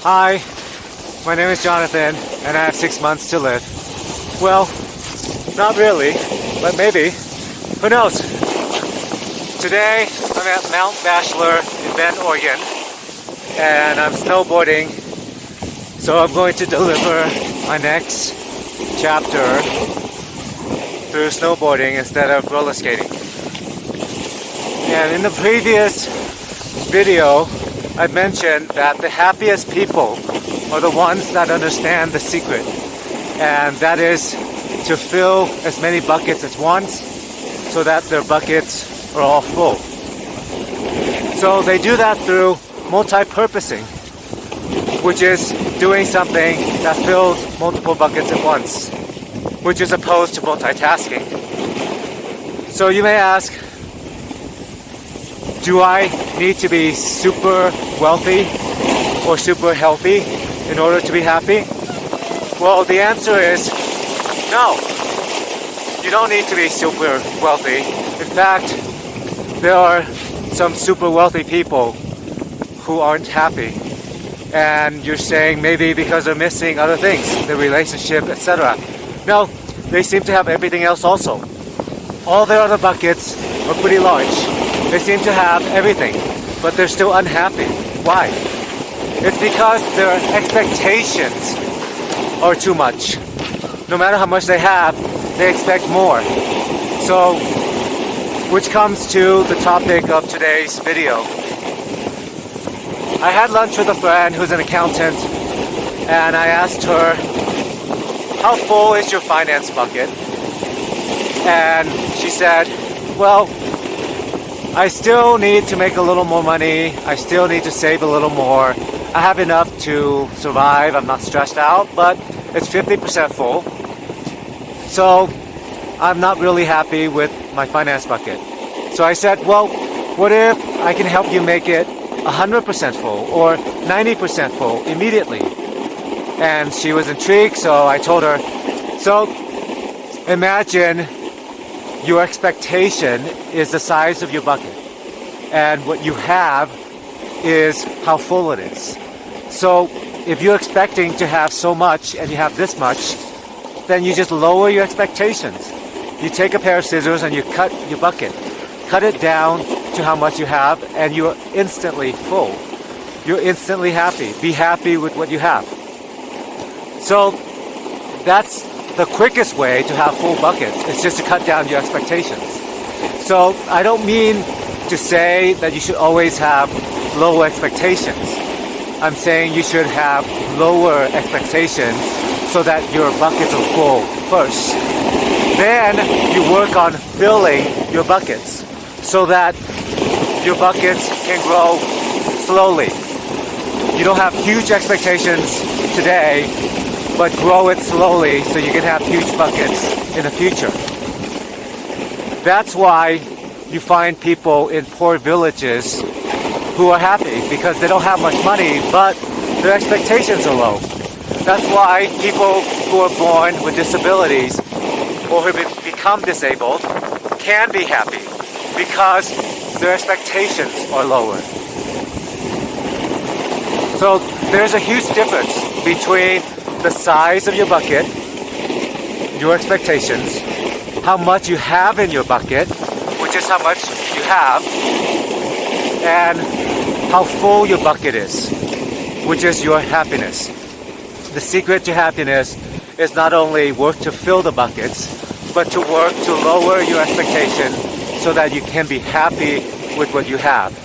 Hi, my name is Jonathan, and I have 6 months to live. Well, not really, but maybe. Who knows? Today, I'm at Mount Bachelor in Bend, Oregon, and I'm snowboarding, so I'm going to deliver my next chapter through snowboarding instead of roller skating. And in the previous video, I mentioned that the happiest people are the ones that understand the secret, and that is to fill as many buckets at once so that their buckets are all full. So they do that through multi-purposing, which is doing something that fills multiple buckets at once, which is opposed to multitasking. So you may ask, do I need to be super wealthy or super healthy in order to be happy? Well, the answer is no. You don't need to be super wealthy. In fact, there are some super wealthy people who aren't happy. And you're saying maybe because they're missing other things, their relationship, etc. No, they seem to have everything else also. All their other buckets are pretty large. They seem to have everything, but they're still unhappy. Why? It's because their expectations are too much. No matter how much they have, they expect more. So, which comes to the topic of today's video. I had lunch with a friend who's an accountant, and I asked her, how full is your finance bucket? And she said, well, I still need to make a little more money. I still need to save a little more. I have enough to survive. I'm not stressed out, but it's 50% full. So I'm not really happy with my finance bucket. So I said, well, what if I can help you make it 100% full or 90% full immediately? And she was intrigued, so I told her, so imagine your expectation is the size of your bucket, and what you have is how full it is. So if you're expecting to have so much and you have this much, then you just lower your expectations. You take a pair of scissors and you cut your bucket. Cut it down to how much you have, and you're instantly full. You're instantly happy. Be happy with what you have. So that's the quickest way to have full buckets. It's just to cut down your expectations. So I don't mean to say that you should always have low expectations. I'm saying you should have lower expectations so that your buckets are full first. Then you work on filling your buckets so that your buckets can grow slowly. You don't have huge expectations today, but grow it slowly so you can have huge buckets in the future. That's why you find people in poor villages who are happy because they don't have much money, but their expectations are low. That's why people who are born with disabilities or who become disabled can be happy because their expectations are lower. So there's a huge difference between the size of your bucket, your expectations, how much you have in your bucket, which is how much you have, and how full your bucket is, which is your happiness. The secret to happiness is not only work to fill the buckets, but to work to lower your expectation so that you can be happy with what you have.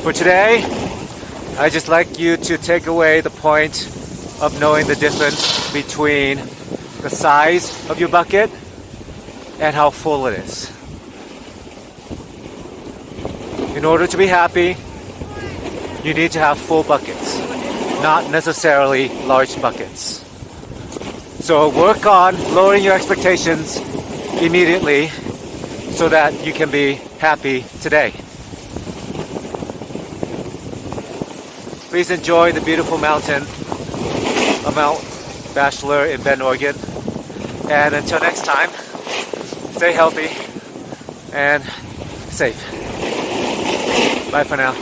For today, I just like you to take away the point of knowing the difference between the size of your bucket and how full it is. In order to be happy, you need to have full buckets, not necessarily large buckets. So work on lowering your expectations immediately so that you can be happy today. Please enjoy the beautiful mountain of Mount Bachelor in Bend, Oregon. And until next time, stay healthy and safe. Bye for now.